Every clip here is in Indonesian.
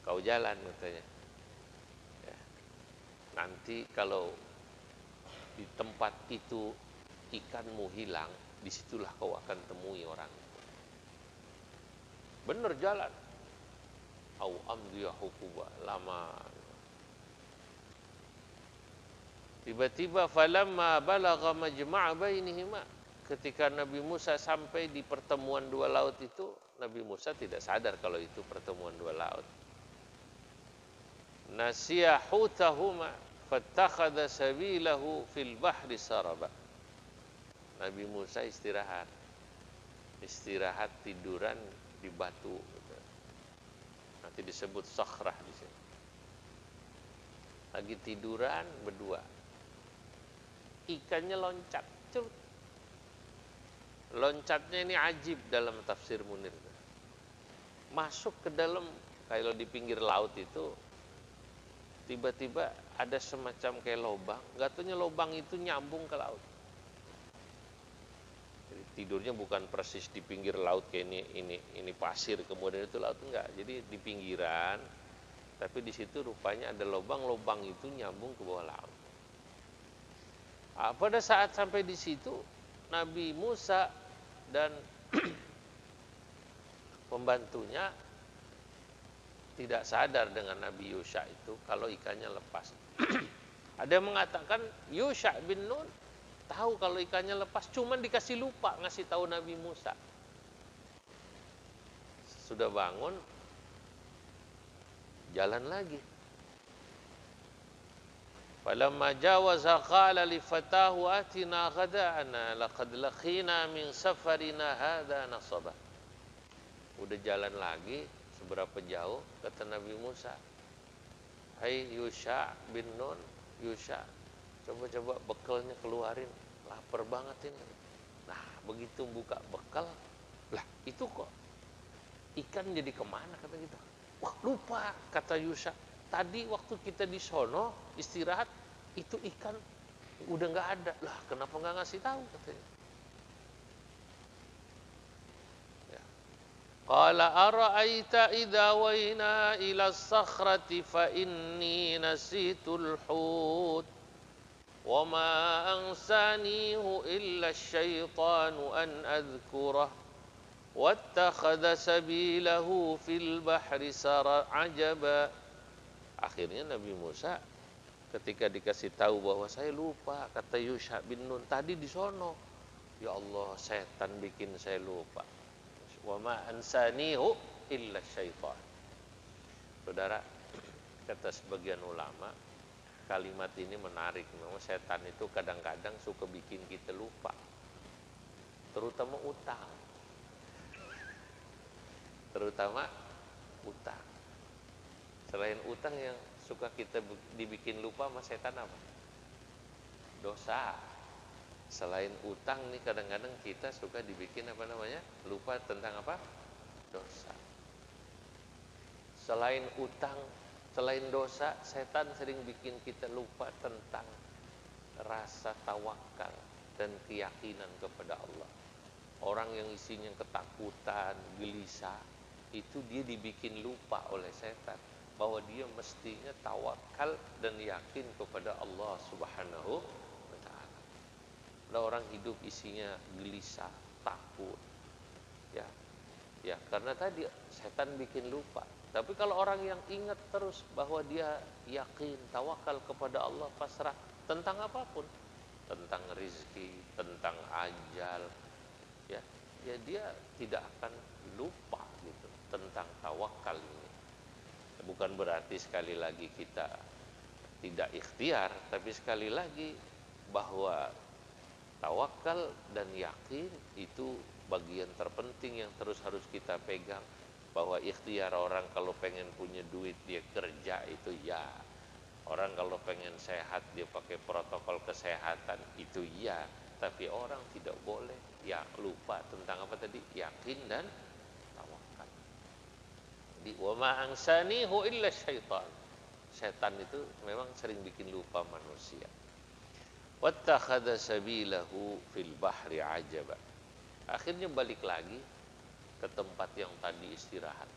kau jalan katanya. Ya. Nanti kalau di tempat itu ikanmu hilang, disitulah kau akan temui orang. Bener jalan. Au amdiya hukuba, lama. Tiba-tiba falamma balagha majma'a bainihima, ketika Nabi Musa sampai di pertemuan dua laut itu, Nabi Musa tidak sadar kalau itu pertemuan dua laut. Nasiya hutahuma fattakhadha sabilahu fil bahri saraba. Nabi Musa istirahat tiduran di batu. Nanti disebut sakhrah di sini. Lagi tiduran berdua. Ikannya loncat. Curut. Loncatnya ini ajib dalam tafsir Munir. Masuk ke dalam, kalau di pinggir laut itu tiba-tiba ada semacam kayak lobang. Nggak taunya lobang itu nyambung ke laut. Jadi tidurnya bukan persis di pinggir laut kayak ini pasir kemudian itu laut, enggak. Jadi di pinggiran, tapi di situ rupanya ada lobang itu nyambung ke bawah laut. Nah, pada saat sampai di situ Nabi Musa dan pembantunya tidak sadar dengan Nabi Yusha itu kalau ikannya lepas. Ada yang mengatakan Yusha bin Nun tahu kalau ikannya lepas, cuman dikasih lupa ngasih tahu Nabi Musa. Sudah bangun, jalan lagi. Falamma jawaza qala li fatahu atina ghada'ana laqad lakhina min safarina hadha nasaba. Udah jalan lagi, seberapa jauh kata Nabi Musa, hai Yusha bin Nun, Yusha, coba bekalnya keluarin, lapar banget ini. Nah begitu buka bekal, lah itu kok ikan jadi kemana kata kita. Wah lupa kata Yusha, tadi waktu kita di sono istirahat itu ikan udah nggak ada. Lah kenapa nggak ngasih tahu katanya. Qala ara'aita idza wayna ila as-sakhrati fa inni nasitul hut wa ma ansanihu illa asy-syaitanu an adhkurah wattakhadha sabilahu fil bahri ajaba. Akhirnya Nabi Musa ketika dikasih tahu bahwa saya lupa, kata Yusha bin Nun tadi di sono, ya Allah setan bikin saya lupa. Wa ma ansanihu illa syaitan. Saudara, kata sebagian ulama, kalimat ini menarik. Memang setan itu kadang-kadang suka bikin kita lupa, terutama utang. Selain utang yang suka kita dibikin lupa sama setan apa? Dosa. Selain utang nih kadang-kadang kita suka dibikin lupa tentang apa? Dosa. Selain utang, selain dosa, setan sering bikin kita lupa tentang rasa tawakal dan keyakinan kepada Allah. Orang yang isinya ketakutan, gelisah, itu dia dibikin lupa oleh setan bahwa dia mestinya tawakal dan yakin kepada Allah Subhanahu wa taala. Ada orang hidup isinya gelisah, takut. Ya, karena tadi setan bikin lupa. Tapi kalau orang yang ingat terus bahwa dia yakin, tawakal kepada Allah, pasrah tentang apapun, tentang rizki, tentang ajal, ya dia tidak akan lupa gitu tentang tawakal ini. Bukan berarti sekali lagi kita tidak ikhtiar, tapi sekali lagi bahwa tawakal dan yakin itu bagian terpenting yang terus harus kita pegang. Bahwa ikhtiar orang kalau pengen punya duit dia kerja itu ya. Orang kalau pengen sehat dia pakai protokol kesehatan itu ya. Tapi orang tidak boleh ya lupa tentang apa tadi? Yakin dan tawakal. Jadi wa ma ansanihu illa syaitan. Setan itu memang sering bikin lupa manusia. Wattakhadha sabilahu fil bahri ajaba. Akhirnya balik lagi ke tempat yang tadi istirahat.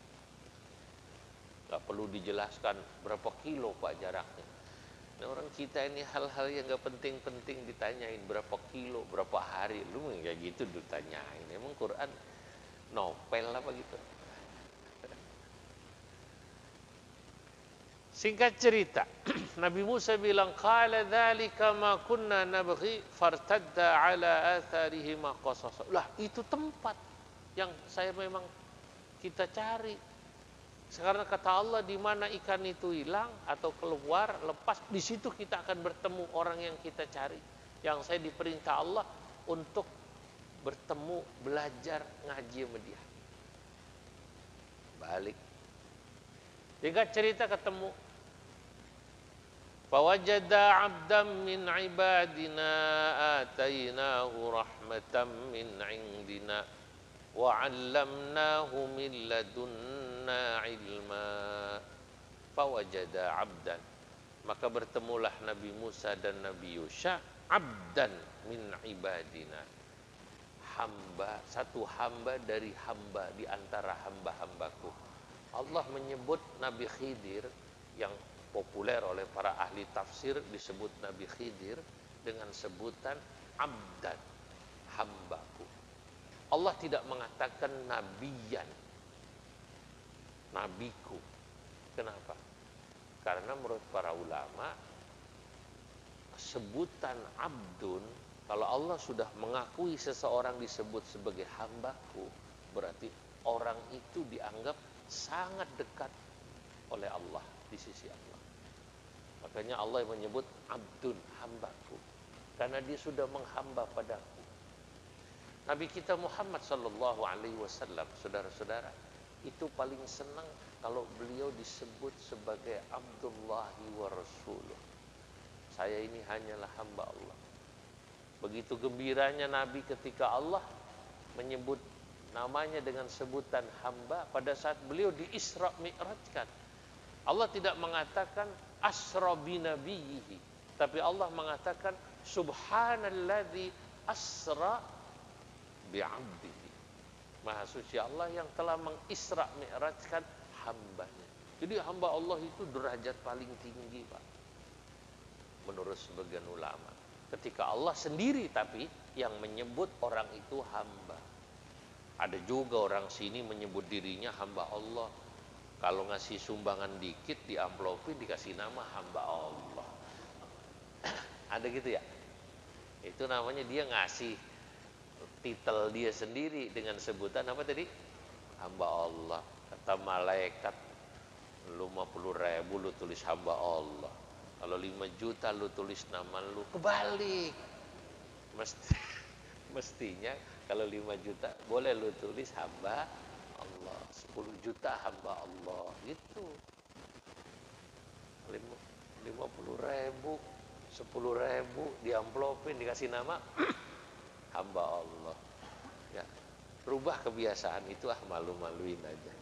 Nggak perlu dijelaskan berapa kilo Pak jaraknya. Nah, orang kita ini hal-hal yang nggak penting-penting ditanyain berapa kilo, berapa hari. Lu kayak gitu ditanyain. Emang Quran novel apa gitu? Singkat cerita, Nabi Musa bilang, "Qala dzalika ma kunna nabghi fartadda ala atharihima qasasa." Lah, itu tempat yang saya memang kita cari. Karena kata Allah, di mana ikan itu hilang atau keluar, lepas, di situ kita akan bertemu orang yang kita cari. Yang saya diperintah Allah untuk bertemu, belajar, ngaji sama dia. Balik. Singkat cerita ketemu. Fawajada 'abdan min 'ibadina atainahu rahmatan min 'indina wa 'allamnahu min ladunna 'ilma. Fawajada 'abdan, maka bertemulah Nabi Musa dan Nabi Yusha, 'abdan min 'ibadina, hamba, satu hamba dari hamba di antara hamba-hambaku. Allah menyebut Nabi Khidir yang populer oleh para ahli tafsir disebut Nabi Khidir dengan sebutan abdan, hambaku. Allah tidak mengatakan nabiyan, nabiku. Kenapa? Karena menurut para ulama sebutan abdun, kalau Allah sudah mengakui seseorang disebut sebagai hambaku, berarti orang itu dianggap sangat dekat oleh Allah di sisi Allah. Makanya Allah menyebut abdun, hambaku, karena dia sudah menghamba padaku. Nabi kita Muhammad sallallahu alaihi wasallam, saudara-saudara, itu paling senang kalau beliau disebut sebagai Abdullahi wa Rasuluh. Saya ini hanyalah hamba Allah. Begitu gembiranya Nabi ketika Allah menyebut namanya dengan sebutan hamba pada saat beliau di Isra Mi'rajkan. Allah tidak mengatakan asra binabiyhi, tapi Allah mengatakan subhanalladzi asra bi'abdihi. Maha suci Allah yang telah mengisra mi'rajkan hambanya. Jadi hamba Allah itu derajat paling tinggi, Pak, menurut sebagian ulama. Ketika Allah sendiri tapi yang menyebut orang itu hamba. Ada juga orang sini menyebut dirinya hamba Allah. Kalau ngasih sumbangan dikit di amplopin dikasih nama hamba Allah. Ada gitu ya? Itu namanya dia ngasih titel dia sendiri dengan sebutan apa tadi? Hamba Allah. Kata malaikat, lu 50.000 lu tulis hamba Allah. Kalau 5 juta lu tulis nama lu. Kebalik. Mestinya kalau 5 juta boleh lu tulis hamba Allah, 10 juta hamba Allah, gitu. 50.000, 10.000 di amplopin dikasih nama hamba Allah. Ya, rubah kebiasaan itu, malu-maluin aja.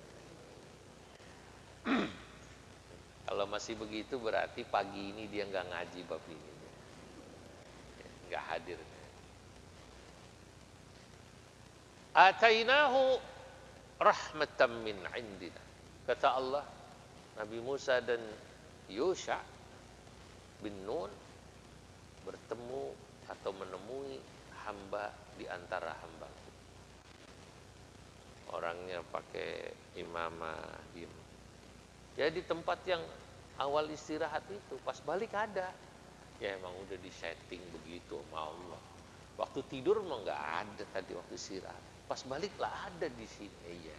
Kalau masih begitu berarti pagi ini dia nggak ngaji bab ini, nggak hadir. Atainahu rahmatan min indina. Kata Allah, Nabi Musa dan Yusha bin Nun bertemu atau menemui hamba di antara hambaku. Orangnya pakai imamah diem. Ya di tempat yang awal istirahat itu, pas balik ada. Ya emang udah disetting begitu sama Allah. Waktu tidur emang nggak ada tadi waktu istirahat. Pas balik lah ada di sini. Iya.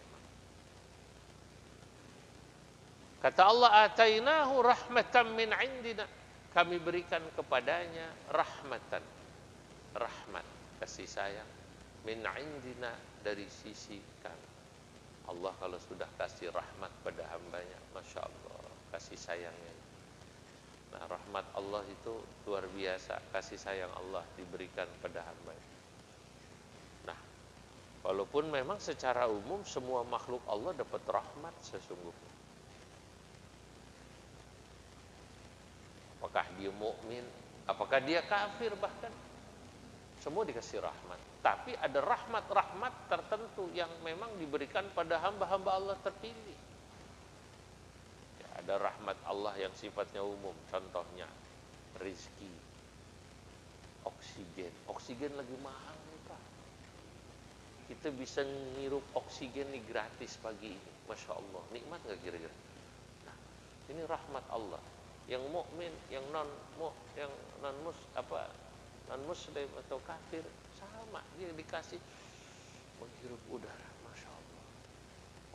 Kata Allah, atainahu rahmatan min indina. Kami berikan kepadanya rahmatan, rahmat, kasih sayang, min indina, dari sisi kami. Allah kalau sudah kasih rahmat pada hambanya, Masya Allah, kasih sayangnya. Nah, rahmat Allah itu luar biasa, kasih sayang Allah diberikan pada hambanya. Nah, walaupun memang secara umum semua makhluk Allah dapat rahmat sesungguhnya. Apakah dia mukmin, apakah dia kafir, bahkan semua dikasih rahmat. Tapi ada rahmat-rahmat tertentu yang memang diberikan pada hamba-hamba Allah terpilih. Ada rahmat Allah yang sifatnya umum, contohnya rizki, oksigen. Oksigen lagi mahal nih Pak. Kita bisa ngirup oksigen nih gratis pagi ini. Masya Allah, nikmat nggak kira-kira? Nah, ini rahmat Allah. Yang mukmin, yang non muslim atau kafir sama, dia dikasih menghirup udara. Masya Allah.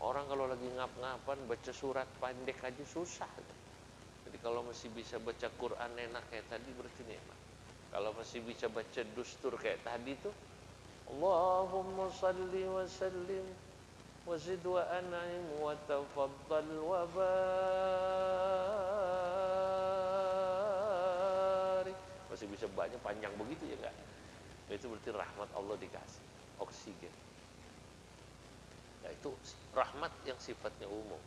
Orang kalau lagi ngap-ngapan baca surat pendek aja susah. Jadi kalau masih bisa baca Quran enak kayak tadi berarti nikmat. Kalau masih bisa baca dustur kayak tadi tuh, Allahumma salli wa sallim wa zid wa an'im wa tafaddal wa barik. Masih bisa banyak panjang begitu ya enggak? Itu berarti rahmat Allah dikasih oksigen. Yaitu rahmat yang sifatnya umum.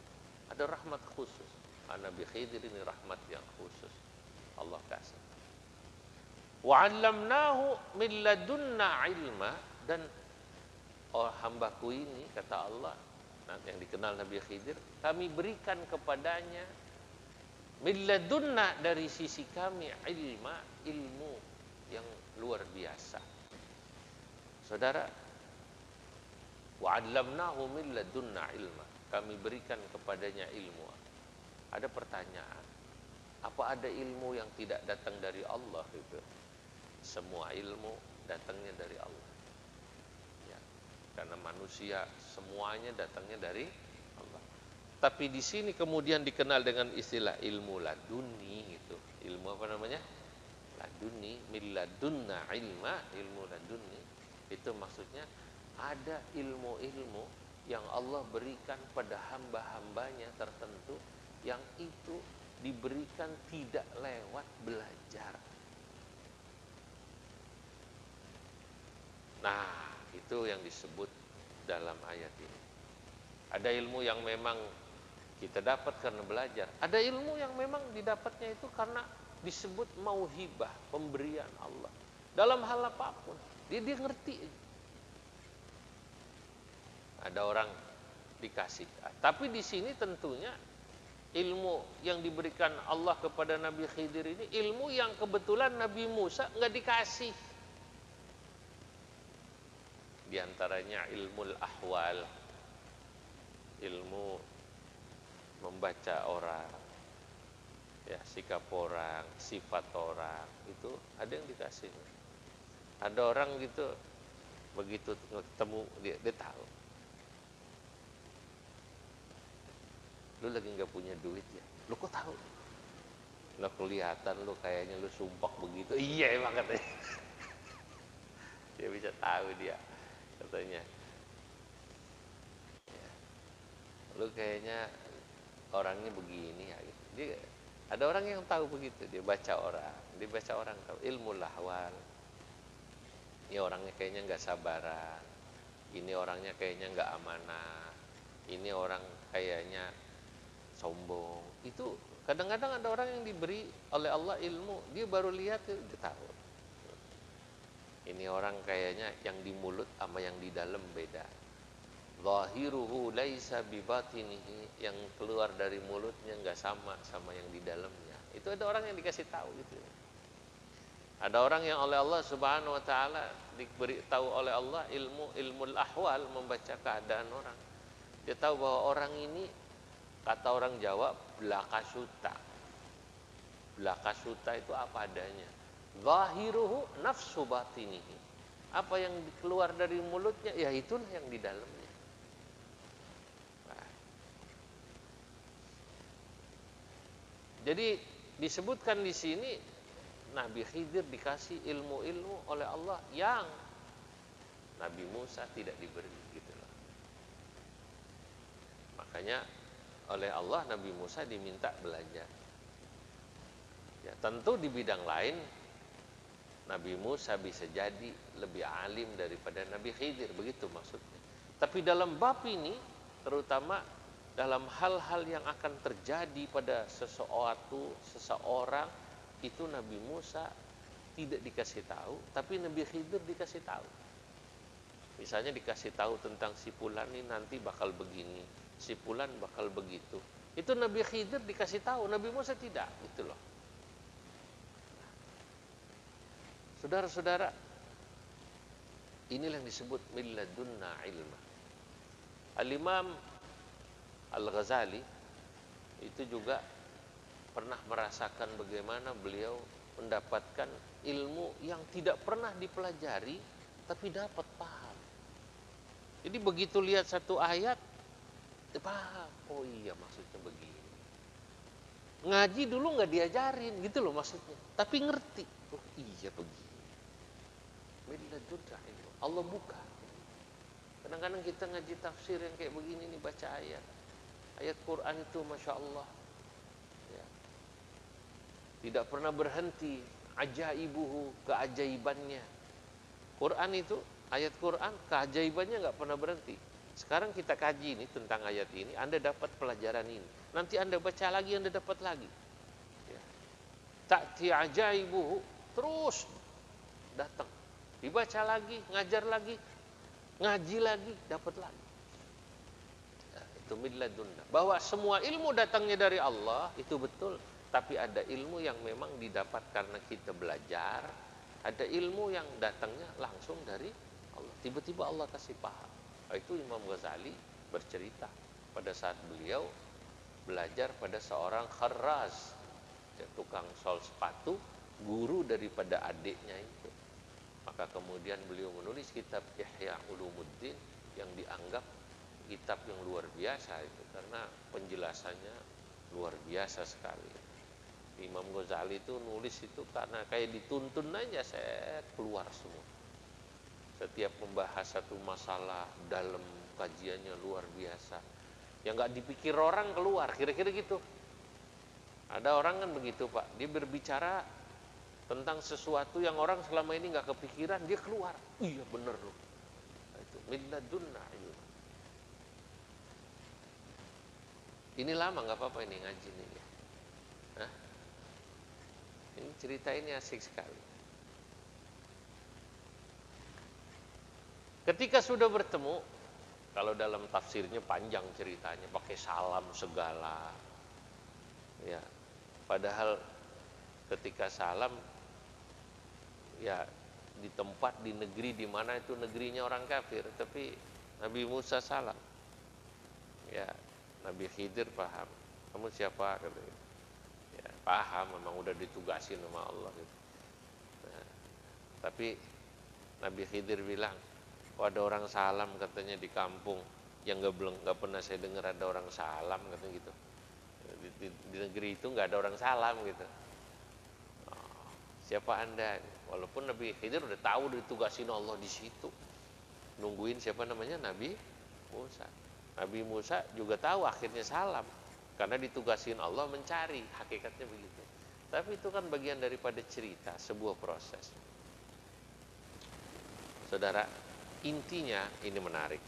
Ada rahmat khusus. Nabi Khidir ini rahmat yang khusus Allah kasih. Wa 'allamnahu min ladunna ilma, dan hambaku ini kata Allah yang dikenal Nabi Khidir, kami berikan kepadanya min ladunna, dari sisi kami, ilmu yang luar biasa. Saudara, wa 'allamnahu min ladunna ilma, kami berikan kepadanya ilmu. Ada pertanyaan, apa ada ilmu yang tidak datang dari Allah itu? Semua ilmu datangnya dari Allah. Ya, karena manusia semuanya datangnya dari Allah. Tapi di sini kemudian dikenal dengan istilah ilmu laduni itu. Ilmu apa namanya? Laduni, min ladunna ilma, ilmu laduni. Itu maksudnya ada ilmu-ilmu yang Allah berikan pada hamba-hambanya tertentu, yang itu diberikan tidak lewat belajar. Nah, itu yang disebut dalam ayat ini. Ada ilmu yang memang kita dapat karena belajar. Ada ilmu yang memang didapatnya itu karena disebut mauhibah, pemberian Allah. Dalam hal apapun, dia ngerti. Ada orang dikasih. Tapi di sini tentunya ilmu yang diberikan Allah kepada Nabi Khidir ini ilmu yang kebetulan Nabi Musa nggak dikasih. Di antaranya ilmu ahwal, ilmu membaca orang, ya, sikap orang, sifat orang, itu ada yang dikasih. Ada orang gitu, begitu ketemu dia tahu. Lu lagi nggak punya duit ya? Lu kok tahu? Lu kelihatan lu kayaknya lu sumpah begitu. Iya emang katanya. Dia bisa tahu dia. Katanya, ya, lu kayaknya orangnya begini ya. Dia, ada orang yang tahu begitu, dia baca orang tahu ilmu lahwal. Ini orangnya kayaknya nggak sabaran, ini orangnya kayaknya nggak amanah, ini orang kayaknya sombong. Itu kadang-kadang ada orang yang diberi oleh Allah ilmu, dia baru lihat dia tahu. Ini orang kayaknya yang di mulut sama yang di dalam beda. Zahiruhu laisa bibatinihi, yang keluar dari mulutnya enggak sama yang di dalamnya. Itu ada orang yang dikasih tahu gitu. Ada orang yang oleh Allah Subhanahu wa taala diberi tahu oleh Allah ilmul ahwal, membaca keadaan orang. Dia tahu bahwa orang ini, kata orang Jawa, blakasuta. Blakasuta itu apa adanya. Zahiruhu nafsu batinihi. Apa yang keluar dari mulutnya, ya itulah yang di dalamnya. Nah. Jadi disebutkan di sini Nabi Khidir dikasih ilmu-ilmu oleh Allah yang Nabi Musa tidak diberi gitu loh. Makanya oleh Allah Nabi Musa diminta belajar. Ya, tentu di bidang lain Nabi Musa bisa jadi lebih alim daripada Nabi Khidir, begitu maksudnya. Tapi dalam bab ini, terutama dalam hal-hal yang akan terjadi pada seseorang, itu Nabi Musa tidak dikasih tahu, tapi Nabi Khidir dikasih tahu. Misalnya dikasih tahu tentang si fulan ini nanti bakal begini, si fulan bakal begitu. Itu Nabi Khidir dikasih tahu, Nabi Musa tidak, itu loh. Saudara-saudara, inilah yang disebut min ladunna ilma. Al-Imam Al-Ghazali itu juga pernah merasakan bagaimana beliau mendapatkan ilmu yang tidak pernah dipelajari tapi dapat paham. Jadi begitu lihat satu ayat, paham, oh iya maksudnya begini. Ngaji dulu nggak diajarin gitu loh maksudnya, tapi ngerti, oh iya begini. Allah buka. Kadang-kadang kita ngaji tafsir yang kayak begini nih, baca ayat Quran itu Masya Allah ya, tidak pernah berhenti, ajaibuhu, keajaibannya. Quran itu, ayat Quran, keajaibannya nggak pernah berhenti. Sekarang kita kaji ini tentang ayat ini, Anda dapat pelajaran ini. Nanti Anda baca lagi, Anda dapat lagi. Ya. Ta'ti ajaibuhu, terus datang. Dibaca lagi, ngajar lagi, ngaji lagi, dapat lagi. Ya, itu min ladunna. Bahwa semua ilmu datangnya dari Allah, itu betul. Tapi ada ilmu yang memang didapat karena kita belajar. Ada ilmu yang datangnya langsung dari Allah. Tiba-tiba Allah kasih paham. Itu Imam Ghazali bercerita pada saat beliau belajar pada seorang kharraz, ya, tukang sol sepatu, guru daripada adiknya itu. Maka kemudian beliau menulis kitab Ihya Ulumuddin yang dianggap kitab yang luar biasa itu, karena penjelasannya luar biasa sekali. Imam Ghazali itu nulis itu karena kayak dituntun aja, saya keluar semua. Setiap membahas satu masalah dalam, kajiannya luar biasa. Yang nggak dipikir orang keluar, kira-kira gitu. Ada orang kan begitu Pak, dia berbicara tentang sesuatu yang orang selama ini nggak kepikiran, dia keluar. Iya bener loh. Itu min ladunna ilma. Ini lama nggak apa-apa ini ngaji nih. Hah? Ini cerita ini asik sekali. Ketika sudah bertemu, kalau dalam tafsirnya panjang ceritanya, pakai salam segala. Ya, padahal ketika salam, ya di tempat, di negeri di mana itu negerinya orang kafir, tapi Nabi Musa salam. Ya, Nabi Khidir paham. Kamu siapa? Katanya. Ya, paham, memang udah ditugasin sama Allah. Gitu. Nah, tapi Nabi Khidir bilang, kok ada orang salam katanya di kampung yang nggak pernah saya dengar ada orang salam katanya gitu. Di negeri itu nggak ada orang salam gitu. Oh, siapa Anda? Walaupun Nabi Khidir udah tahu ditugasin Allah di situ, nungguin siapa namanya Nabi Musa. Nabi Musa juga tahu akhirnya salam karena ditugasin Allah mencari, hakikatnya begitu. Tapi itu kan bagian daripada cerita, sebuah proses. Saudara, intinya ini menarik.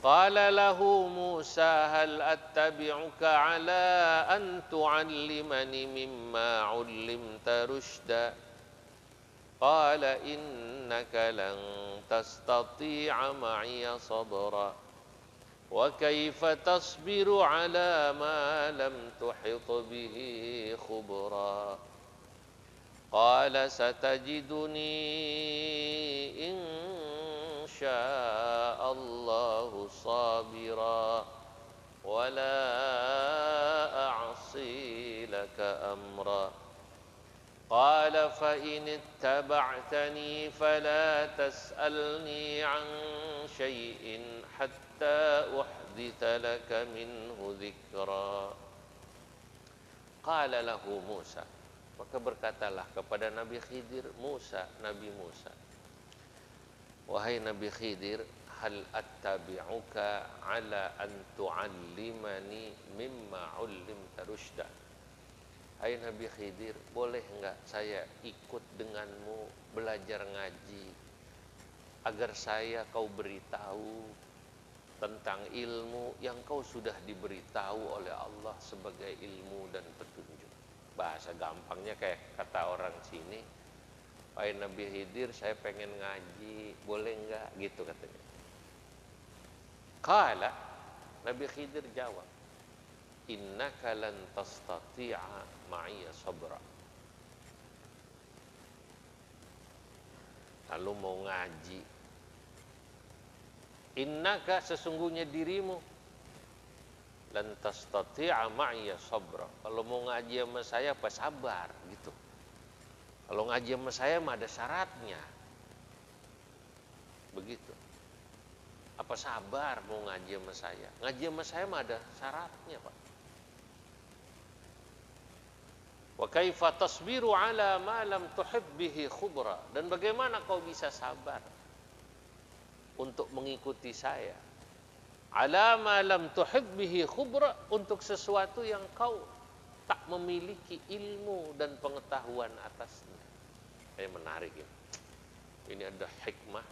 Qala lahu Musa hal attabi'uka ala an tu'allimani mimma 'ullimta rushda. Qala innaka lan tastati'a ma'iya sabra. Wa kaifa tasbiru ala ma lam tuhit bihi khubra. Qala satajiduni in sya'allahu sabira wa la a'si laka amra. Qala fa in ittaba'tani fala tas'alni 'an syai'in hatta uhditha laka minhu dhikra. Qala lahu Musa, maka berkatalah kepada Nabi Khidir, Nabi Musa, wahai Nabi Khidir, hal attabi'uka ala an tu'allimani mimma 'ullimta rusyda. Hai Nabi Khidir, boleh enggak saya ikut denganmu belajar ngaji agar saya kau beritahu tentang ilmu yang kau sudah diberitahu oleh Allah sebagai ilmu dan petunjuk. Bahasa gampangnya kayak kata orang sini, wahai Nabi Khidir, saya pengen ngaji, boleh enggak? Gitu katanya. Qala, Nabi Khidir jawab, innaka lan tastati'a ma'iya sabra. Lalu mau ngaji, innaka sesungguhnya dirimu, lan tastati'a ma'iya sabra. Kalau mau ngaji sama saya apa sabar gitu. Kalau ngaji sama saya mah ada syaratnya. Begitu. Apa sabar mau ngaji sama saya? Ngaji sama saya mah ada syaratnya, Pak. Wa kaifa tasbiru ala ma lam tuhib bihi khubra. Dan bagaimana kau bisa sabar untuk mengikuti saya? Ala ma lam tuhib bihi khubra, untuk sesuatu yang kau tak memiliki ilmu dan pengetahuan atasnya. Menarik ya. Ini ada hikmah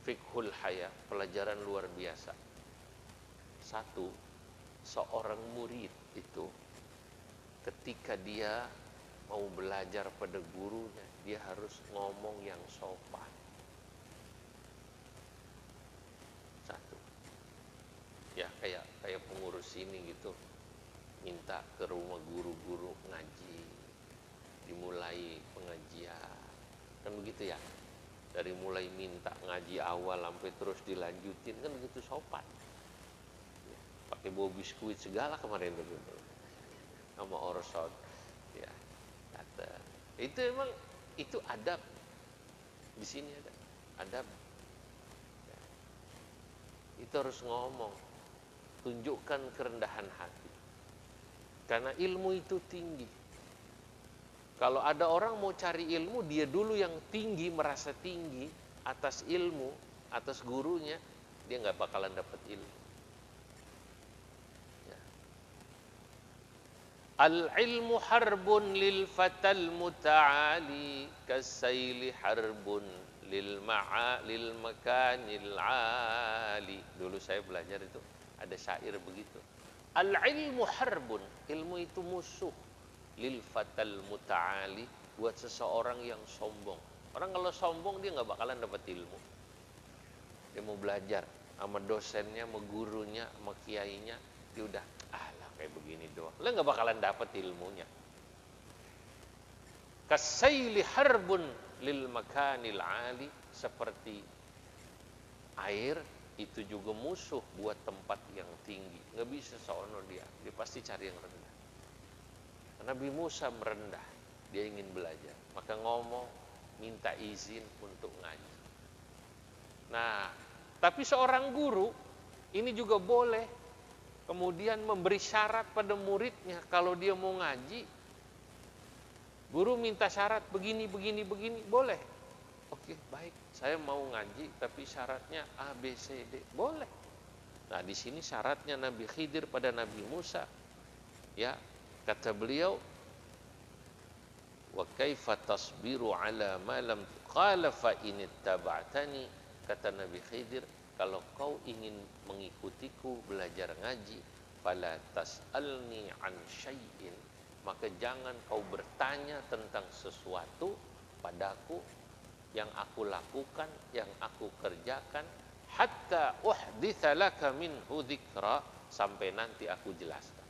fiqhul haya, pelajaran luar biasa. Satu, seorang murid itu ketika dia mau belajar pada gurunya, dia harus ngomong yang sopan. Satu. Ya kayak pengurus ini gitu, minta ke rumah guru-guru ngaji, dimulai pengajian. Kan begitu ya. Dari mulai minta ngaji awal sampai terus dilanjutin, kan begitu sopan. Ya, pakai bawa biskuit segala kemarin tuh sama Orson. Ya, kata itu emang itu adab. Di sini ada adab. Ya. Itu harus ngomong, tunjukkan kerendahan hati. Karena ilmu itu tinggi. Kalau ada orang mau cari ilmu, dia dulu yang tinggi, merasa tinggi atas ilmu, atas gurunya, dia nggak bakalan dapat ilmu. Ya. Al-ilmu harbun lil fatal muta'ali kasayli harbun lil makanil ali. Dulu saya belajar itu ada syair begitu. Al-ilmu harbun, ilmu itu musuh. Lil fatal muta'ali, buat seseorang yang sombong. Orang kalau sombong dia nggak bakalan dapat ilmu. Dia mau belajar sama dosennya, sama gurunya, sama kiainya, dia udah lah kayak begini doang. Lah nggak bakalan dapat ilmunya. Kasayli harbun lil makanil ali, seperti air itu juga musuh buat tempat yang tinggi. Nggak bisa seono dia pasti cari yang rendah. Nabi Musa merendah, dia ingin belajar, maka ngomong, minta izin untuk ngaji. Nah, tapi seorang guru ini juga boleh kemudian memberi syarat pada muridnya. Kalau dia mau ngaji, guru minta syarat begini, boleh. Oke, baik, saya mau ngaji, tapi syaratnya A, B, C, D, boleh. Nah, di sini syaratnya Nabi Khidir pada Nabi Musa, ya. Kata beliau, wa kaifa tasbiru ala ma lam qala fa in ittaba'tani. Kata Nabi Khidir, kalau kau ingin mengikutiku belajar ngaji, fala tas'alni an syai'in, maka jangan kau bertanya tentang sesuatu padaku yang aku lakukan, yang aku kerjakan, hatta uhditsa laka minhu dzikra, sampai nanti aku jelaskan.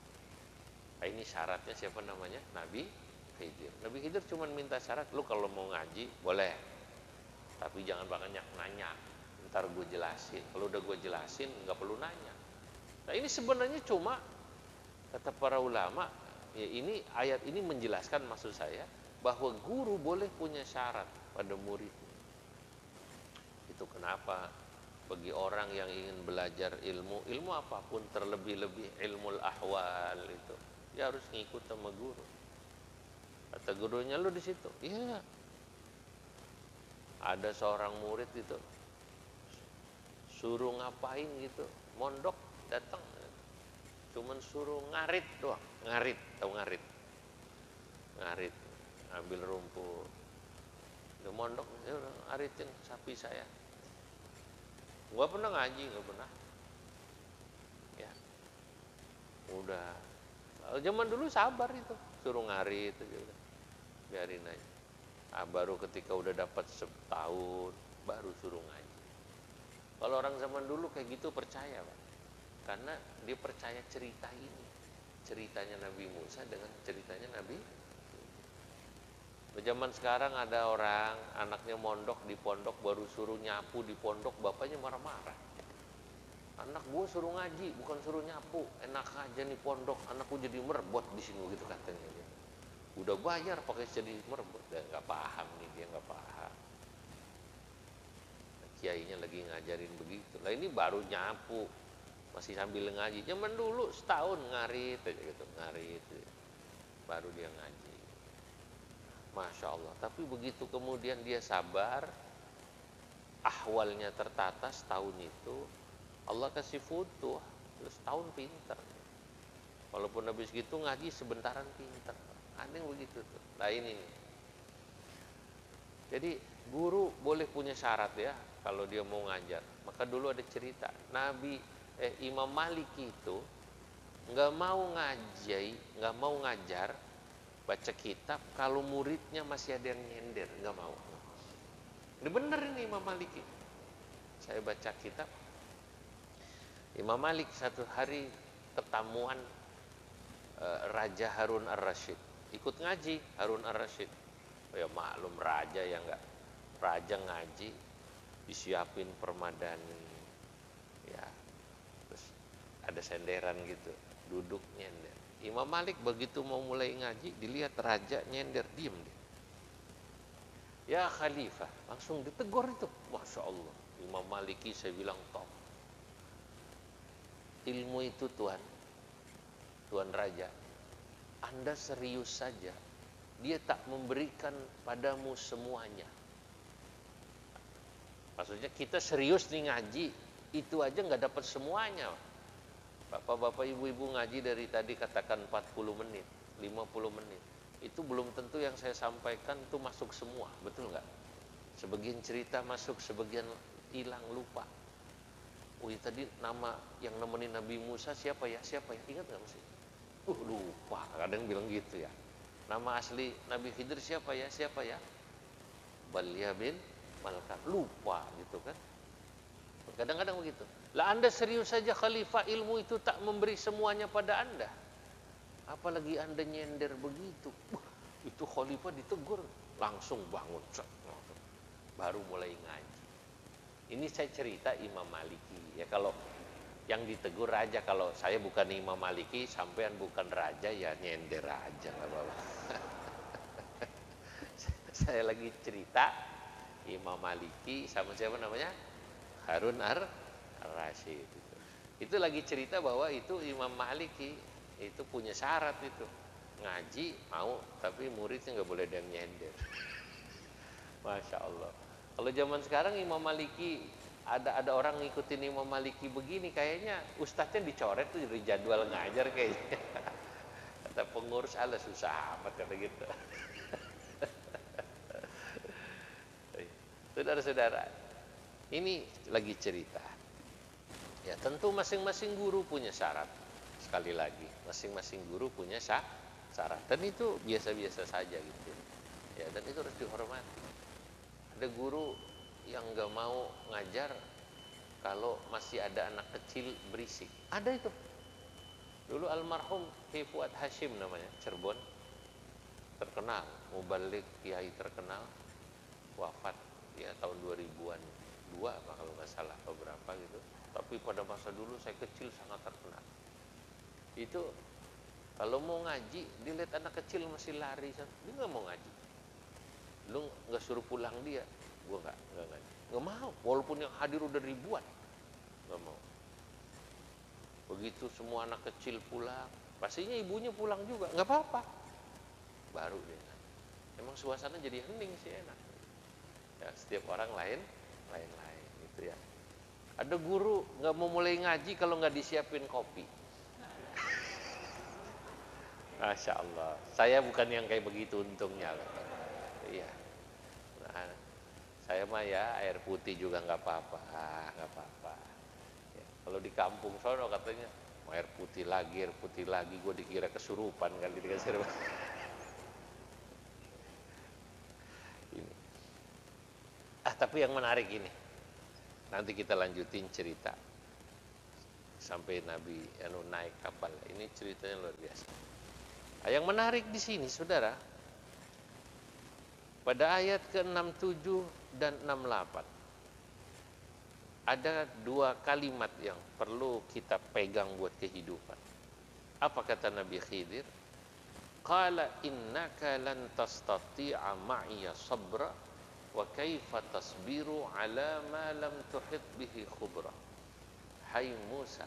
Nah, ini syaratnya siapa namanya? Nabi Khidir. Nabi Khidir cuma minta syarat, lu kalau mau ngaji boleh, tapi jangan banyak nanya, ntar gue jelasin. Kalau udah gue jelasin nggak perlu nanya. Nah, ini sebenarnya cuma kata para ulama, ya ini ayat ini menjelaskan maksud saya bahwa guru boleh punya syarat pada muridnya. Itu kenapa bagi orang yang ingin belajar ilmu apapun, terlebih-lebih ilmu ahwal itu, dia harus ngikut sama guru. Kata gurunya, lu di situ. Iya. Ada seorang murid itu suruh ngapain gitu, mondok datang, cuman suruh ngarit doang. Ngarit, tahu ngarit? Ngarit, ngambil rumput. Udah mondok, ya udah ngaritin sapi saya. Gua pernah ngaji, nggak pernah. Ya, udah. Zaman dulu sabar itu, suruh ngarit aja udah, biarin aja. Nah, baru ketika udah dapat setahun, baru suruh ngaji. Kalau orang zaman dulu kayak gitu percaya, Pak. Karena dia percaya cerita ini, ceritanya Nabi Musa dengan ceritanya Nabi. Zaman sekarang ada orang anaknya mondok di pondok, baru suruh nyapu di pondok, bapaknya marah-marah. Anak gue suruh ngaji, bukan suruh nyapu. Enak aja nih pondok, anakku jadi merebut di sini gitu katanya. Udah bayar pakai jadi merebut, nggak paham nih, dia nggak paham. Kiainya lagi ngajarin begitu. Lah ini baru nyapu, masih sambil ngaji. Zaman dulu setahun ngarit aja gitu, ngarit. Baru dia ngaji. Masya Allah. Tapi begitu kemudian dia sabar, ahwalnya tertata setahun itu, Allah kasih futuh, terus setahun pinter. Walaupun habis gitu ngaji sebentaran pinter. Ada yang begitu tuh. Nah ini nih. Jadi guru boleh punya syarat ya kalau dia mau ngajar. Maka dulu ada cerita Imam Maliki itu nggak mau ngaji, nggak mau ngajar baca kitab kalau muridnya masih ada yang nyender, nggak mau. Ini bener ini Imam Maliki. Saya baca kitab Imam Malik satu hari ketamuan Raja Harun Ar-Rasyid, ikut ngaji Harun Ar-Rasyid. Oh ya maklum raja ya enggak, raja ngaji disiapin permadani ya, terus ada senderan gitu, duduk nyender. Imam Malik begitu mau mulai ngaji, dilihat raja nyender, diem dia. Ya Khalifah, langsung ditegur itu. Masya Allah, Imam Maliki saya bilang top. Ilmu itu Tuan Raja, Anda serius saja, dia tak memberikan padamu semuanya. Maksudnya kita serius nih ngaji, itu aja nggak dapat semuanya. Bapak-bapak ibu-ibu ngaji dari tadi katakan 40 menit, 50 menit. Itu belum tentu yang saya sampaikan itu masuk semua, betul nggak? Sebagian cerita masuk, sebagian hilang, lupa. Oh ya, tadi nama yang nemenin Nabi Musa siapa ya? Siapa ya? Ingat nggak masih? Lupa, kadang bilang gitu ya. Nama asli Nabi Khidir siapa ya? Siapa ya? Balya bin Malkan, lupa gitu kan. Kadang-kadang begitu. Lah Anda serius saja Khalifah, ilmu itu tak memberi semuanya pada Anda. Apalagi Anda nyender begitu. Itu Khalifah ditegur, langsung bangun. Baru mulai ngaji. Ini saya cerita Imam Maliki. Ya kalau yang ditegur raja, kalau saya bukan Imam Maliki, sampean bukan raja, ya nyender aja nggak apa-apa. Saya lagi cerita Imam Maliki sama siapa namanya? Harun Ar-Rasyid. Itu lagi cerita bahwa itu Imam Maliki itu punya syarat itu. Ngaji mau, tapi muridnya nggak boleh ada yang nyender. Masya Allah. Kalau zaman sekarang Imam Maliki, ada orang ngikutin Imam Maliki begini, kayaknya ustadznya dicoret tuh dari jadwal ngajar kayaknya. Kata pengurus, ala susah amat kata gitu. Saudara-saudara, ini lagi cerita. Ya tentu masing-masing guru punya syarat. Sekali lagi, masing-masing guru punya syarat. Dan itu biasa-biasa saja gitu. Ya, dan itu harus dihormati. Ada guru yang nggak mau ngajar kalau masih ada anak kecil berisik. Ada itu. Dulu almarhum Ki Fuad Hashim namanya, Cirebon, terkenal, mubalik kiai terkenal, wafat ya tahun 2000-an 2 kalau nggak salah atau berapa gitu. Tapi pada masa dulu saya kecil sangat terkenal. Itu kalau mau ngaji, dilihat anak kecil masih lari, dia nggak mau ngaji. Lu nggak suruh pulang dia, gua nggak mau, walaupun yang hadir udah ribuan, nggak mau. Begitu semua anak kecil pulang, pastinya ibunya pulang juga, nggak apa-apa, baru dia. Emang suasana jadi hening sih, enak. Ya, setiap orang lain gitu ya. Ada guru nggak mau mulai ngaji kalau nggak disiapin kopi. Masya Allah, saya bukan yang kayak begitu untungnya. Iya. Nah, saya mah ya air putih juga nggak apa-apa, ya, kalau di kampung sono katanya air putih lagi, gue dikira kesurupan kali dikasih. Ini. Tapi yang menarik ini, nanti kita lanjutin cerita. sampai Nabi naik kapal. Ini ceritanya luar biasa. Yang menarik di sini, saudara, pada ayat ke-67 dan 68 ada dua kalimat yang perlu kita pegang buat kehidupan. Apa kata Nabi Khidir? Qala innaka lan tastati'a ma'iya sabra wa kaifa tasbiru ala ma lam tuhit bihi khubra. Hai Musa,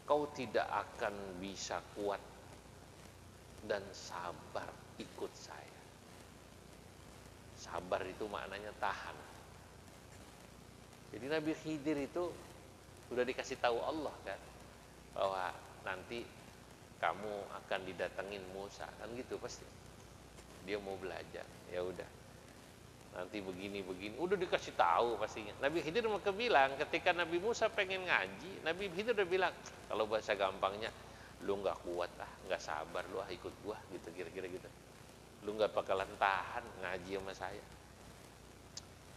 kau tidak akan bisa kuat dan sabar ikut saya. Sabar itu maknanya tahan. Jadi Nabi Khidir itu sudah dikasih tahu Allah kan, bahwa nanti kamu akan didatengin Musa, kan gitu pasti. Dia mau belajar, ya udah. Nanti begini, udah dikasih tahu pastinya. Nabi Khidir maka bilang, ketika Nabi Musa pengen ngaji, Nabi Khidir udah bilang, kalau bahasa gampangnya, lu nggak kuat lah, nggak sabar lu ikut gua, gitu kira-kira gitu. Lu nggak bakalan tahan ngaji sama saya.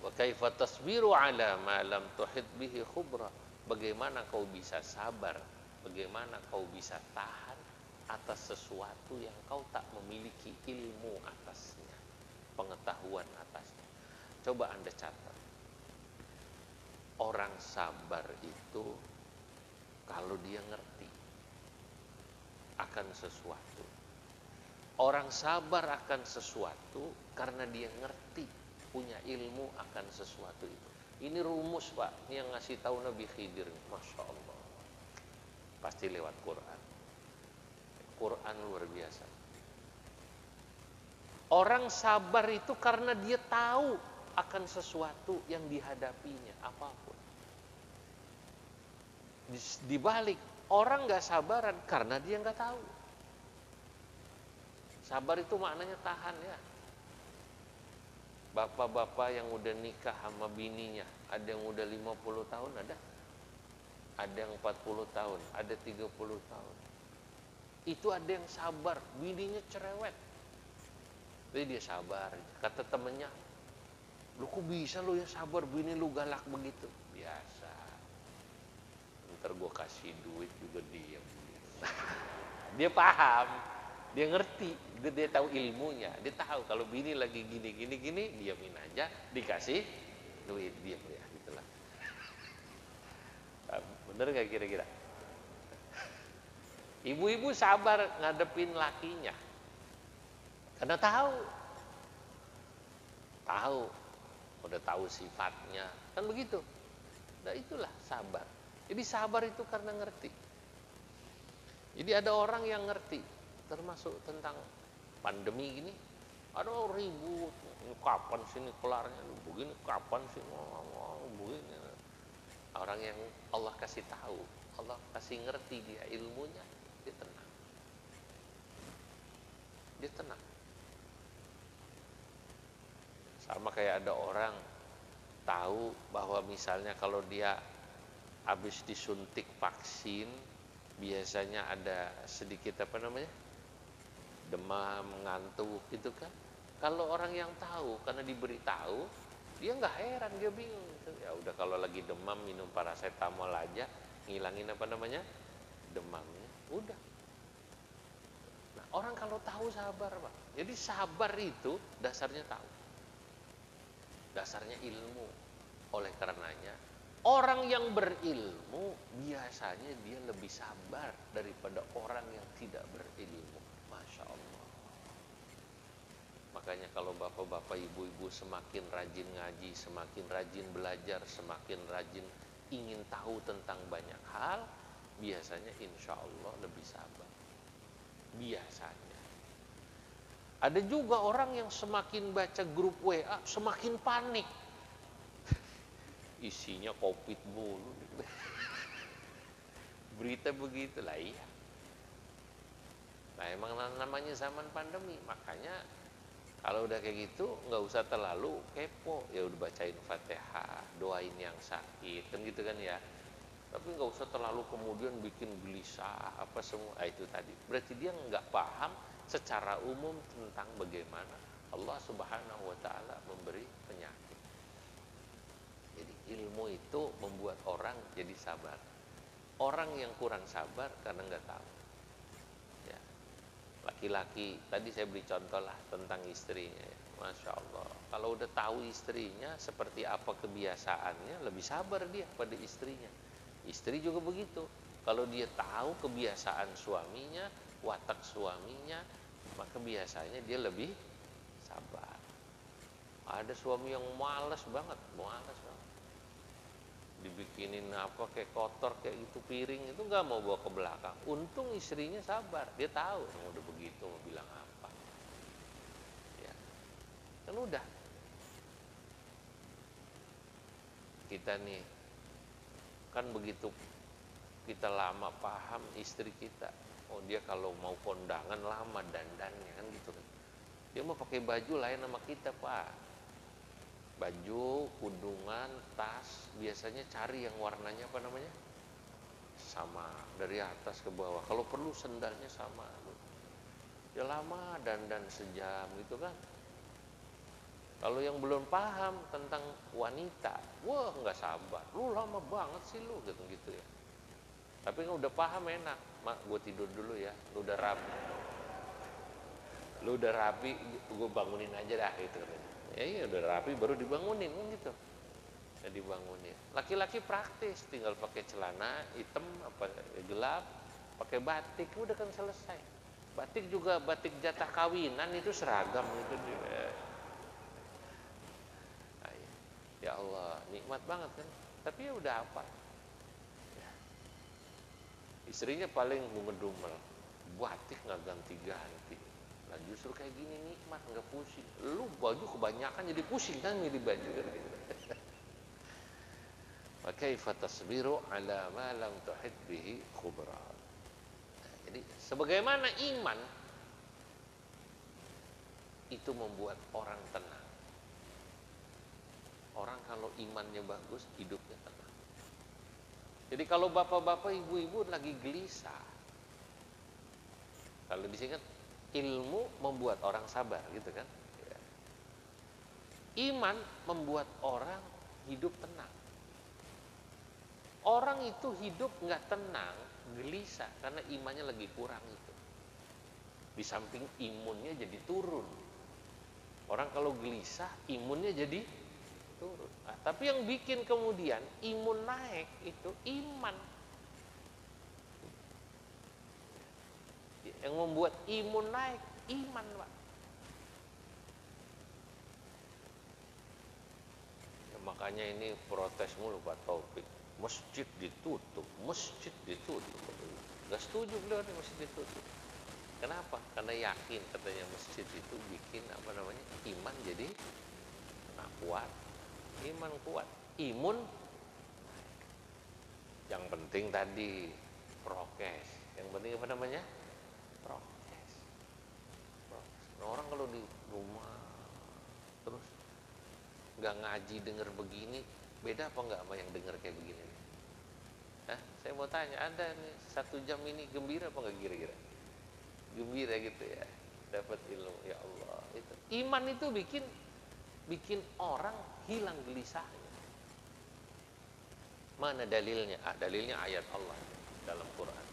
Wa kaifa tasbiru ala ma lam tuhit bihi khubra. Bagaimana kau bisa sabar? Bagaimana kau bisa tahan atas sesuatu yang kau tak memiliki ilmu atasnya, pengetahuan atasnya? Coba Anda catat. Orang sabar itu kalau dia ngerti akan sesuatu. Orang sabar akan sesuatu karena dia ngerti, punya ilmu akan sesuatu itu. Ini rumus, Pak, ini yang ngasih tahu Nabi Khidir. Masya Allah. Pasti lewat Quran. Quran luar biasa. Orang sabar itu karena dia tahu akan sesuatu yang dihadapinya, apapun. Di balik, orang gak sabaran karena dia gak tahu. Sabar itu maknanya tahan ya. Bapak-bapak yang udah nikah sama bininya, ada yang udah 50 tahun, ada yang 40 tahun, ada 30 tahun. Itu ada yang sabar, bininya cerewet. Jadi dia sabar. Kata temennya, lu kok bisa lu ya sabar, bini lu galak begitu? Biasa. Ntar gua kasih duit juga diam. Dia paham, dia ngerti, dia tahu ilmunya, dia tahu kalau bini lagi gini, diamin aja, dikasih duit, diam ya, gitulah. Bener gak kira-kira? Ibu-ibu sabar ngadepin lakinya, karena tahu, udah tahu sifatnya, kan begitu. Nah itulah sabar. Jadi sabar itu karena ngerti. Jadi ada orang yang ngerti, termasuk tentang pandemi gini, ada ribut, ini kapan sini kelarnya, begini kapan sih, begini. Orang yang Allah kasih tahu, Allah kasih ngerti dia ilmunya, dia tenang. Dia tenang. Sama kayak ada orang tahu bahwa misalnya kalau dia habis disuntik vaksin, biasanya ada sedikit demam, ngantuk gitu kan. Kalau orang yang tahu karena diberitahu, dia nggak heran, dia bingung. Ya udah kalau lagi demam minum paracetamol aja, ngilangin demamnya. Udah. Nah, orang kalau tahu sabar, Pak. Jadi sabar itu dasarnya tahu. Dasarnya ilmu. Oleh karenanya, orang yang berilmu biasanya dia lebih sabar daripada orang yang tidak berilmu. Masya Allah. Makanya kalau bapak-bapak, ibu-ibu semakin rajin ngaji, semakin rajin belajar, semakin rajin ingin tahu tentang banyak hal, biasanya insya Allah lebih sabar. Biasanya. Ada juga orang yang semakin baca grup WA, semakin panik. Isinya COVID mulu. Berita begitulah, iya. Nah emang namanya zaman pandemi, makanya kalau udah kayak gitu nggak usah terlalu kepo, ya udah bacain Fatihah, doain yang sakit, kan gitu kan ya. Tapi nggak usah terlalu kemudian bikin gelisah apa semua. Itu tadi. Berarti dia nggak paham secara umum tentang bagaimana Allah Subhanahu wa Ta'ala memberi penyakit. Jadi ilmu ilmu itu membuat orang jadi sabar. Orang yang kurang sabar karena nggak tahu. Ya. Laki-laki, tadi saya beri contoh lah tentang istrinya. Ya. Masya Allah, kalau udah tahu istrinya seperti apa kebiasaannya, lebih sabar dia pada istrinya. Istri juga begitu. Kalau dia tahu kebiasaan suaminya, watak suaminya, maka biasanya dia lebih sabar. Ada suami yang malas banget. Dibikinin apa kayak kotor kayak gitu, piring itu nggak mau bawa ke belakang. Untung istrinya sabar, dia tahu udah begitu mau bilang apa. Ya, kan udah. Kita nih kan begitu kita lama paham istri kita, oh dia kalau mau kondangan lama dandannya kan gitu kan. Dia mau pakai baju lain sama kita, Pak. Baju, kudungan, tas, biasanya cari yang warnanya apa namanya? Sama, dari atas ke bawah. Kalau perlu sendalnya sama. Ya lama dandan sejam gitu kan. Kalau yang belum paham tentang wanita, wah nggak sabar. Lu lama banget sih lu gitu ya. Tapi kan udah paham enak. Mak, gue tidur dulu ya. Lu udah rapi, gue bangunin aja dah gitu. Ya iya udah rapi baru dibangunin gitu. Ya dibangunin. Laki-laki praktis, tinggal pakai celana hitam apa gelap, pakai batik udah kan selesai. Batik juga batik jatah kawinan itu seragam itu. Ya Allah, nikmat banget kan. Tapi ya udah apa? Ya. Istrinya paling ngedumel, batik nggak ganti-ganti. Nah justru kayak gini nikmat, nggak pusing. Lu baju kebanyakan jadi pusing kan milih baju kan gitu. Wa kaifa tasbiru ala ma lam tuhit bihi khubra. Jadi sebagaimana iman itu membuat orang tenang. Orang kalau imannya bagus, hidupnya tenang. Jadi kalau bapak-bapak, ibu-ibu lagi gelisah, kalau di sini kan ilmu membuat orang sabar gitu kan. Iman membuat orang hidup tenang. Orang itu hidup nggak tenang, gelisah karena imannya lagi kurang itu. Di samping imunnya jadi turun. Orang kalau gelisah, imunnya jadi turun. Nah, tapi yang bikin kemudian imun naik itu iman. Yang membuat imun naik iman, Pak. Ya, makanya ini protes mulu Pak Taufik. Masjid ditutup. Gak setuju beliau nih masjid ditutup. Kenapa? Karena yakin katanya masjid itu bikin apa namanya iman jadi kuat. Iman kuat, imun. Yang penting tadi prokes. Yang penting apa namanya? Prokes. Nah, orang kalau di rumah terus nggak ngaji denger begini, beda apa nggak sama yang denger kayak begini? Saya mau tanya, ada nih 1 jam ini gembira apa nggak kira-kira? Gembira gitu ya, dapat ilmu. Ya Allah, itu iman itu bikin orang hilang gelisahnya. Mana dalilnya? Dalilnya ayat Allah dalam Quran.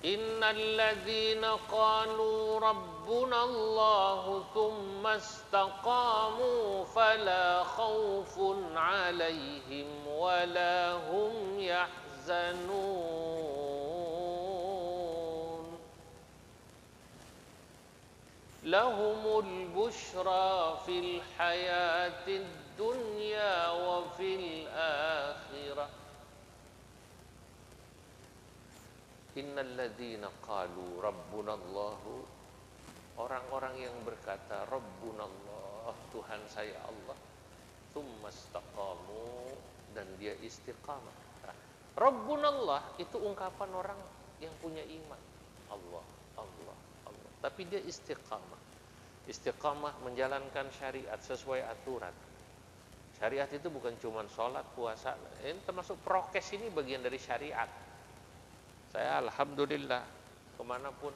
Innal ladzina qalu rabbuna Allah tsumma istaqamu fala khaufun 'alaihim wala hum yahzanun. Lahumul busyra fil hayatid dunya wa fil akhirah. Innal ladzina qalu rabbunallahu, orang-orang yang berkata rabbunallah, Tuhan saya Allah, tsumma istaqamu, dan dia istiqamah. Rabbunallah itu ungkapan orang yang punya iman. Allah, Allah, Allah. Tapi dia istiqamah. Istiqamah menjalankan syariat sesuai aturan. Syariat itu bukan cuma sholat, puasa. Ini termasuk prokes, ini bagian dari syariat. Saya alhamdulillah kemanapun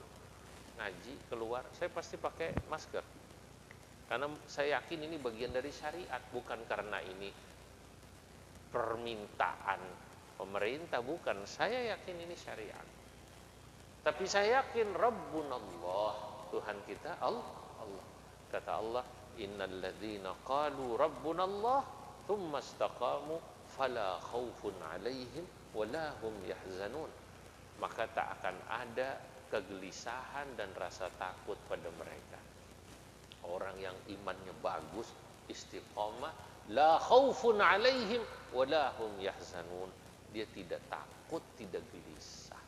ngaji keluar, saya pasti pakai masker. Karena saya yakin ini bagian dari syariat, bukan karena ini permintaan pemerintah, bukan. Saya yakin ini syariat. Tapi saya yakin Rabbunallah, Tuhan kita Allah. Kata Allah, innal ladzina qalu rabbunallah tsumma istaqamu fala khaufun 'alaihim wala hum yahzanun. Maka tak akan ada kegelisahan dan rasa takut pada mereka. Orang yang imannya bagus, istiqamah, la khaufun 'alaihim wala hum yahzanun. Dia tidak takut, tidak gelisah.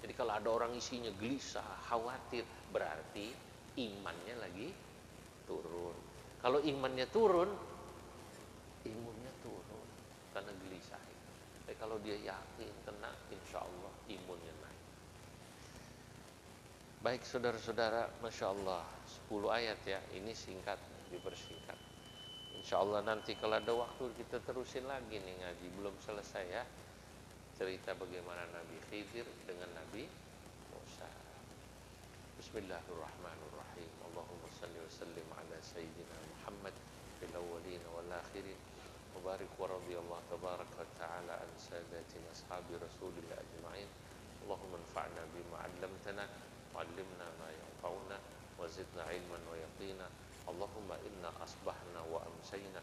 Jadi kalau ada orang isinya gelisah, khawatir, berarti imannya lagi turun. Kalau imannya turun, imunnya turun karena gelisah. Tapi kalau dia yakin, tenang, insya Allah imunnya naik. Baik saudara-saudara, Masya Allah, 10 ayat ya, ini singkat, dipersingkat. Insya Allah nanti kalau ada waktu kita terusin lagi nih ngaji, belum selesai ya. Cerita bagaimana Nabi Khidir dengan Nabi Musa. Bismillahirrahmanirrahim. Allahumma salli wa sallim ala Sayyidina Muhammad fil awwalin wal akhirin. Mubarak wa radiyallahu tabaraka wa ta'ala an sadatina ashabi Rasulillah ajma'in. Allahumma anfa'na bima 'allamtana wa 'allimna ma yanfa'una wa zidna 'ilman wa yaqina. Allahumma inna asbahna wa amsayna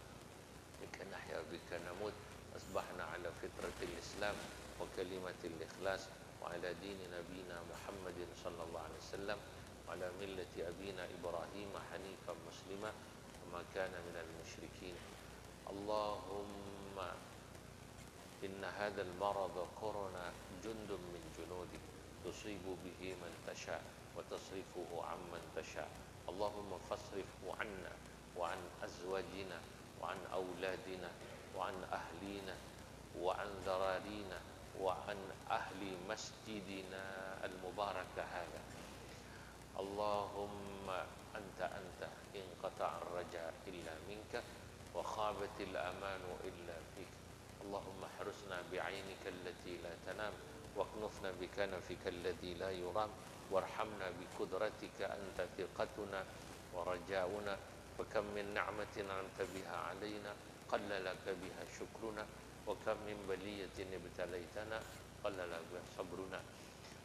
bika nahya bika namut. Asbahna ala fitratil Islam wa kalimatil ikhlas wa ala dini nabina Muhammadin sallallahu alaihi wasallam wa ala millati abina Ibrahim hanifan muslima wa ma kana minal musyrikin. Allahumma inna hadzal marada corona jundun min junudik tusibu bihi man tasha wa tasrifuhu amman tasha. Allahumma fasrifhu anna wa an azwajina wa an auladina wa an ahlina wa an dararina wa an ahli masjidina al-mubaraka hadha. Allahumma anta inqata'a ar-raja illa minka wa khabatil amanu illa fik. Allahumma harusna bi'ainika allati la tanam wa knufna bikanafika alladhi la yuram warhamna bikudratika anta thiqatuna wa rajauna wa kam min ni'matin anta biha alayna qalla laka biha syukruna wa kam min baliyatin ibtalaitana qalla laka sabruna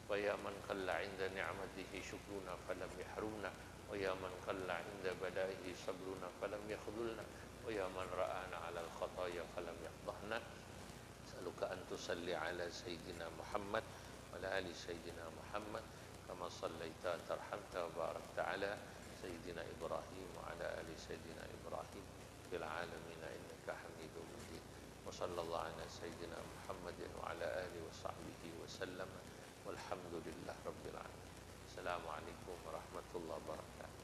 wa ya man qalla 'inda ni'matihi syukruna falam yahrumna wa ya man qalla 'inda balaihi sabruna falam yakhdhulna wa ya man ra'ana 'ala al-khataya falam yafdahna. As'aluka an tusalli 'ala sayyidina Muhammad wa 'ala ali sayyidina Muhammad kama sallaita tarhamta wa barakta 'ala sayyidina Ibrahim wa 'ala ali sayyidina Ibrahim fil 'alamin innaka Hamidum Majid. Wa sallallahu 'ala sayyidina Muhammadin wa 'ala alihi wa sahbihi wa sallam walhamdulillahi rabbil 'alamin. Assalamualaikum warahmatullahi wabarakatuh.